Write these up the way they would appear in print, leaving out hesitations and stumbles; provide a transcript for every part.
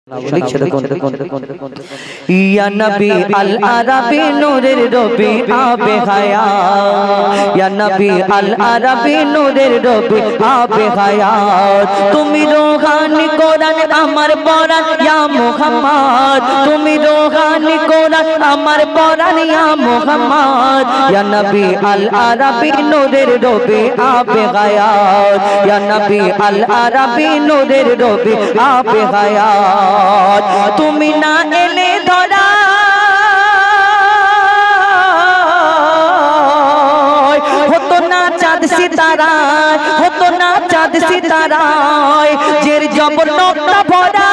या नबी अल अरबी नूरेर रबी आबे हयात या नबी अल अरबी नूरेर रबी आबे हयात तुमी रूहानी कुरान अमर परान या मुहम्मद तुमी रूहानी कुरान अमर परान या मुहम्मद या नबी अल अरबी नूरेर रबी आबे हयात या नबी अल अरबी नूरेर रबी आबे हयात तुमी ना एले धरा होतो ना चाँद सितारा होतो ना चाँद सितारा जेर जबर नक्ता भरा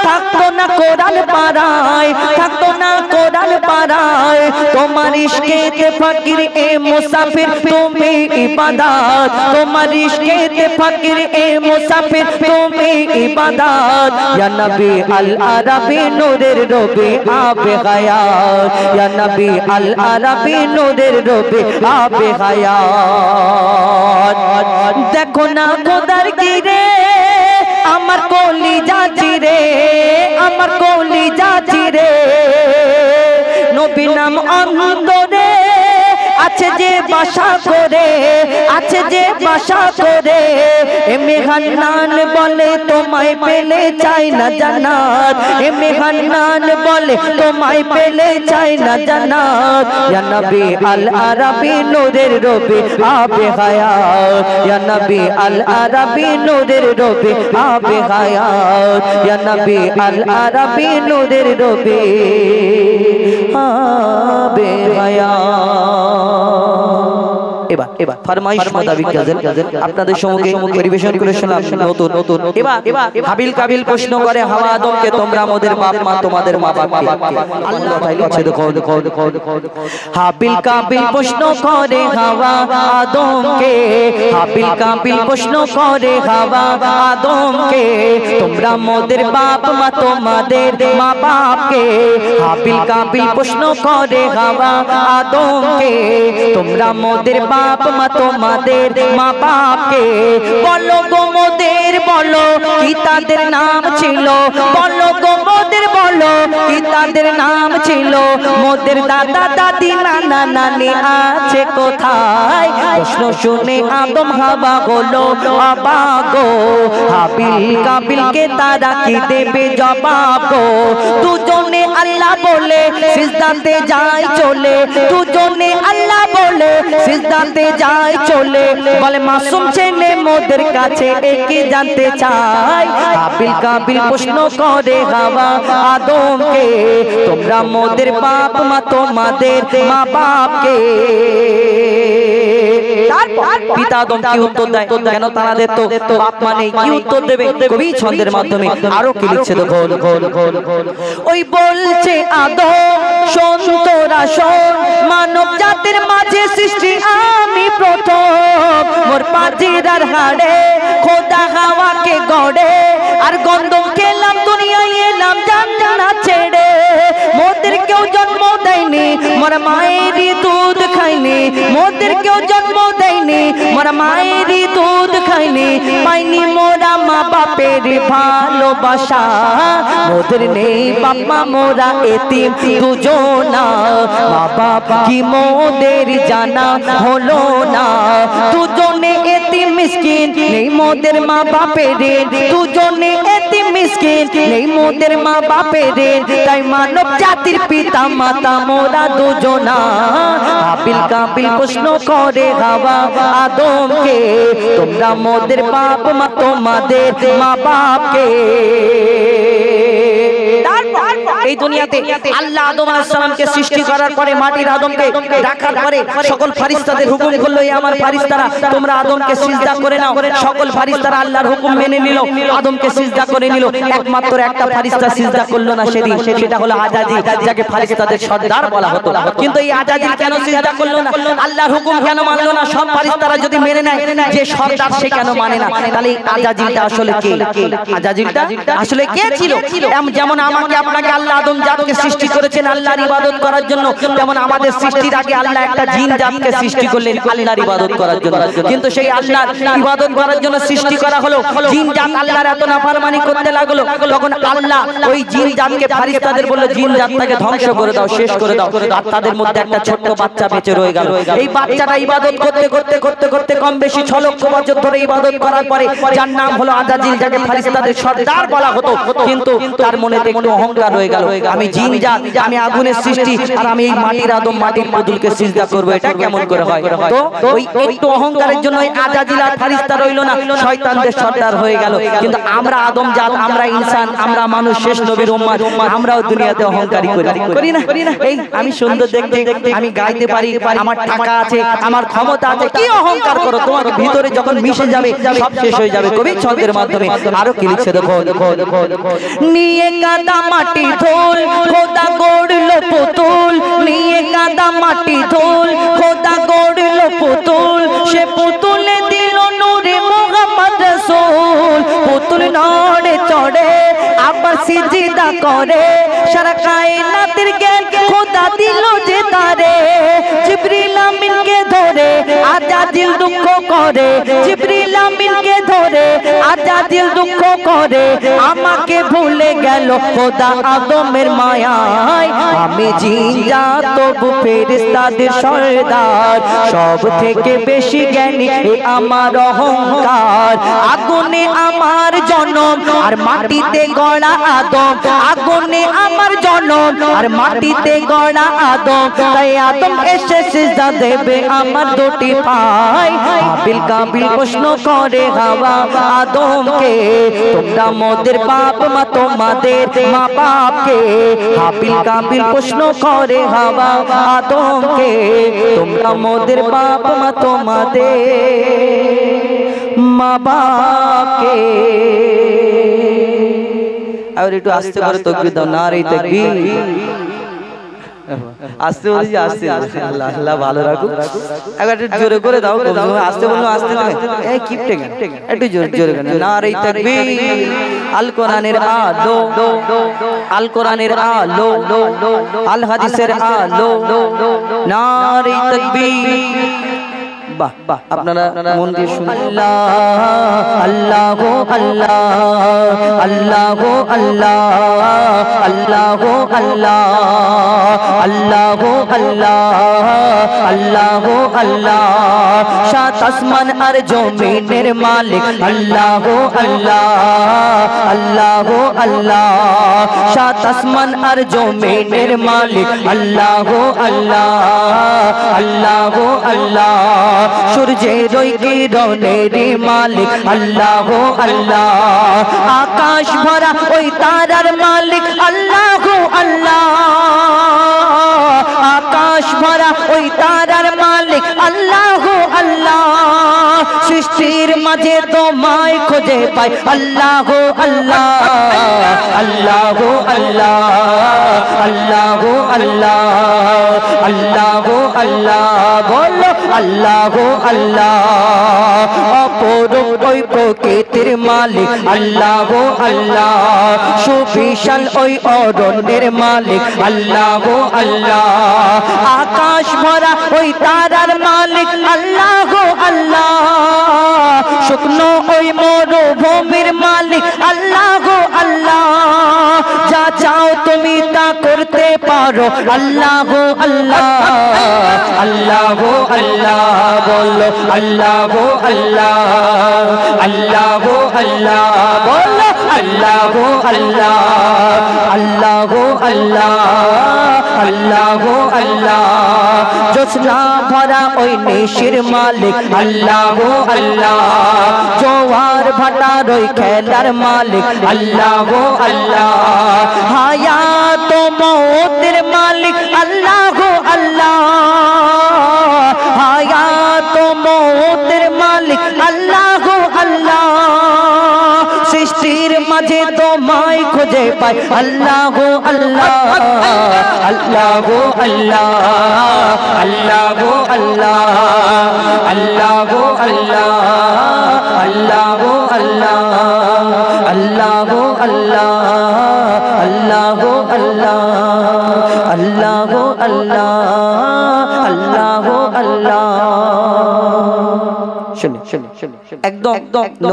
থাকতো না কোরআন পারায় থাকতো না কোরআন পারায় তোমার ইশকেতে ফকির এ মুসাফির তুমি ইবাদত তোমার ইশকেতে ফকির এ মুসাফির তুমি ইবাদত ইয়া নবী আল আরবি নূরের রবি আবে হায়াত ইয়া নবী আল আরবি নূরের রবি আবে হায়াত দেখো না খোদার গিরে আমার কলিজা চিরে আমার কলিজা চিরে নবী নাম অন্তরে আছে যে বাসা করে আছে যে বাসা করে এমে হান্নান বলে তোমায় পেলে চাই না জান্নাত এমে হান্নান বলে তোমায় পেলে চাই না জান্নাত ইয়া নবী আল আরবি নূরের রবি আবে হায়াত ইয়া নবী আল আরবি নূরের রবি আবে হায়াত ইয়া নবী আল আরবি নূরের রবি আবে হায়াত এবার এবার ফরমাইশ মোতাবেক গজল আপনাদের সম্মুখে পরিবেশন করে শোনাব নতুন নতুন এবার হাবিল কাবিল প্রশ্ন করে হাওয়া আদমকে তোমরা আমাদের বাপ মা তোমাদের মা বাপকে আল্লাহ তাআলা লিখছে দেখো হাবিল কাবিল প্রশ্ন করে হাওয়া আদমকে হাবিল কাবিল প্রশ্ন করে হাওয়া আদমকে তোমরা আমাদের বাপ মা তোমাদের মা বাপকে হাবিল কাবিল প্রশ্ন করে হাওয়া আদমকে তোমরা আমাদের বাপ মা তোমাদের মা বাপকে বলো গো মোদের বলো কি তাদের নাম ছিল বলো গো মোদের বলো কি তাদের নাম ছিল মোদের দাদা দাদি নানা নানি আছে কোথায় প্রশ্ন শুনে আদম হাওয়া হলো অবাক গো হাবিল কাবিলকে তারা কি দেবে জবাব গো দুজনে আল্লাহ বলে সিজদাতে যায় চলে দুজনে আল্লাহ বলে সিজদাতে যায় চলে বলে মাসুম ছেলে মোদের কাছে একে জানতে চায় হাবিল কাবিল প্রশ্ন করে হাওয়া আদমকে তোমরা মোদের বাপ মা তোমাদের মা বাপকে পিতা আদম কি উত্তর দেয় কেন তাদের তো বাপ মা নেই কি উত্তর দেবে কবি ছন্দের মাধ্যমে আরো কি লিখছে দেখো ওই বলছে আদম শোন তোরা শোন মানব জাতির মাঝে সৃষ্টি আমি প্রথম মোর পাজিরার হাড়ে খোদা হাওয়াকে গড়ে আর গন্ধম খেলাম দুনিয়ায় এলাম জান্নাত ছেড়ে মোদের কেউ জন্ম দেয়নি মোর মায়েরই দুধ খাইনি মোদের কেউ জন্ম দেয়নি মোর মায়েরই দুধ খাইনি পাইনি মোরা মা বাপের ভালোবাসা মোদের নেই বাপ মা মোরা এতিম দুজনা মা বাপ কি মোদের জানা হলো না দুজনে এতিম মিসকিন নেই মোদের মা বাপের দুজনে এতিম মিসকিন নেই মোদের মা বাপের তাই মানব জাতির পিতা মাতা মোরা দুজনা হাবিল কাবিল প্রশ্ন করে হাওয়া আদমকে তোমরা মোদের বাপ মা তোমাদের মা বাপকে এই দুনিয়াতে আল্লাহ আদম আলাইহিস সালামকে সৃষ্টি করার পরে মাটির আদমকে রাখার পরে সকল ফেরেশতাদের হুকুম করলো এই আমার ফেরেশতারা তোমরা আদমকে সিজদা করে নাও সকল ফেরেশতারা আল্লাহর হুকুম মেনে নিল আদমকে সিজদা করে নিল একমাত্র একটা ফেরেশতা সিজদা করলো না সেদিন সেটা হলো আজাজিল যাকে ফেরেশতাদের সর্দার বলা হতো কিন্তু এই আজাজিল কেন সিজদা করলো না আল্লাহর হুকুম কেন মানলো না সব ফেরেশতারা যদি মেনে নেয় যে সর্দার সে কেন মানে না তাহলে আজাজিলটা আসলে কে আজাজিলটা আসলে কে ছিল যেমন আমাকে আপনাকে আল্লাহ আদম জাতকে সৃষ্টি করেছেন আল্লাহর ইবাদত করার জন্য, তেমন আমাদের সৃষ্টির আগে আল্লাহ একটা জিন জাতকে সৃষ্টি করলেন আল্লাহর ইবাদত করার জন্য। কিন্তু সেই আল্লাহর ইবাদত করার জন্য সৃষ্টি করা হলো, জিন জাত আল্লাহর এত নাফরমানি করতে লাগলো, তখন আল্লাহ ওই জিন জাতকে ফেরেশতাদের বলল জিন জাতটাকে ধ্বংস করে দাও, শেষ করে দাও। আর তাদের মধ্যে একটা ছোট্ট বাচ্চা বেঁচে রয়ে গেল। এই বাচ্চাটা ইবাদত করতে করতে করতে করতে কম বেশি 6 লক্ষ বছর ধরে ইবাদত করার পরে যার নাম হলো আজাজিল, যাকে ফেরেশতাদের সর্দার বলা হতো, কিন্তু তার মনে একটু অহংকার হয়ে গেল, আমি জিন জাত, আমি আগুনের সৃষ্টি, আর আমি এই মাটির আদম মাটির পুতুলকে সিজদা করব, এটা কেমন করে হয়? তো ওই একটু অহংকারের জন্য ওই আজাজিল আর ফেরেশতা রইল না, শয়তানদের সর্দার হয়ে গেল। কিন্তু আমরা আদম জাত, আমরা ইনসান, আমরা মানুষ, শেষ নবীর উম্মত, আমরাও দুনিয়াতে অহংকারী করি না? এই আমি সুন্দর দেখতে, আমি গাইতে পারি, আমার টাকা আছে, আমার ক্ষমতা আছে, কি অহংকার করো? তোমার ভিতরে যখন মিশে যাবে সব শেষ হয়ে যাবে। কবি ছন্দের মাধ্যমে আরো কি লিখছে দেখো, নিয়ে কাদা মাটি ধুল খোদা গড়লো পুতুল, নিয়ে কাদা মাটি ধুল খোদা গড়লো পুতুল, সে পুতুলে দিল নূরে মুহাম্মদ রাসূল। পুতুল নড়ে চড়ে আবার সিজদা করে, সারা কায়নাতের জ্ঞান খোদা দিল যে তারে। জিবরিল আমিনকে ধরে আজাজিল দুঃখ করে, জিবরিল আমিনকে ধরে আজাজিল দুঃখ করে, আমাকে ভুলে গেল খোদা আদমের মায়ায়। আমি জিন জাত তবু ফেরেশতাদের সর্দার, সব থেকে বেশি জ্ঞানী আমার অহংকার। আগুনে আমার জন্ম আর মাটিতে গড়া আদম, আগুনে আমার জন্ম আর মাটিতে গড়া আদম, তাই আদম এসে সিজদা দেবে আমার দুটি পায়। হাবিল কাবিল প্রশ্ন করে হাওয়া আদমকে, তোমরা মোদের বাপ মা তোমাদের মা বাপকে। হাবিল কাবিল প্রশ্ন করে হাওয়া আদমকে, তোমরা মোদের বাপ মা তোমাদের মা বাপকে। আর একটু আস্তে করে তাকবীর দাও, নারে তাকবীর। আস্তে বলি, আস্তে আল্লাহ আল্লাহ ভালো রাখুক। একবার একটু জোরে করে দাও, আস্তে বললো আস্তে, এই কিপটে একটু জোরে জোরে করে নারে তাকবীর। আল কোরআনের আলো, আল কোরআনের আলো, আল হাদিসের আলো, নারে তাকবীর। বাহ বাহ, আপনারা মন দিয়ে শুনুন। আল্লাহ আল্লাহ আল্লাহ আল্লাহ আল্লাহ আল্লাহ আল্লাহ আল্লাহ আল্লাহ আল্লাহ। সাত আসমান আর জমিনের মালিক আল্লাহ আল্লাহ আল্লাহ আল্লাহ। সাত আসমান আর জমিনের মালিক আল্লাহ আল্লাহ আল্লাহ আল্লাহ। সূর্যের ওই কিরণের মালিক আল্লাহ আল্লাহ। আকাশ ভরা ওই তারার মালিক আল্লাহ আল্লাহ। আকাশ ভরা ওই তারার মালিক আল্লাহ আল্লাহ। সৃষ্টির মাঝে তোমায় খুঁজে পাই আল্লাহ আল্লাহ আল্লাহ আল্লাহ আল্লাহ আল্লাহ আল্লাহ আল্লাহ। বলো আল্লাহ আল্লাহ। অপরূপ ওই প্রকৃতির মালিক আল্লাহ আল্লাহ। সুবিশাল ওই অরণ্যের মালিক আল্লাহ আল্লাহ। আকাশ ভরা ওই তারার মালিক আল্লাহ আল্লাহ। শুকনো ওই মরুভূমির মালিক আল্লাহ আল্লাহ। যা চাও তুমি তা করতে পারো আল্লাহ আল্লাহ আল্লাহ আল্লাহ। বলো আল্লাহ আল্লাহ আল্লাহ আল্লাহ। বলো আল্লাহ আল্লাহ আল্লাহ আল্লাহ আল্লাহ আল্লাহ। জোছনা ভরা ওই নিশির মালিক আল্লাহ আল্লাহ। জোয়ার ভাটার ওই খেলার মালিক আল্লাহ আল্লাহ। হায়াত মৌতের মালিক আল্লাহ আল্লাহ। হায়াত মৌতের মালিক আল্লাহ আল্লাহ। সৃষ্টির মাঝে তোমায় খুঁজে পাই আল্লাহ আল্লাহ আল্লাহ আল্লাহ আল্লাহ আল্লাহ আল্লাহ আল্লাহ আল্লাহ আল্লাহ আল্লাহ আল্লাহ আল্লাহ আল্লাহ আল্লাহ আল্লাহ আল্লাহ আল্লাহ। একদম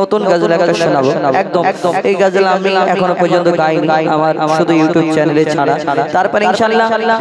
নতুন গজল একটা শোনাবো। একদম এই গজল আমি এখনো পর্যন্ত গাইনি, আমার শুধু ইউটিউব চ্যানেলে ছাড়া। তারপরে ইনশাআল্লাহ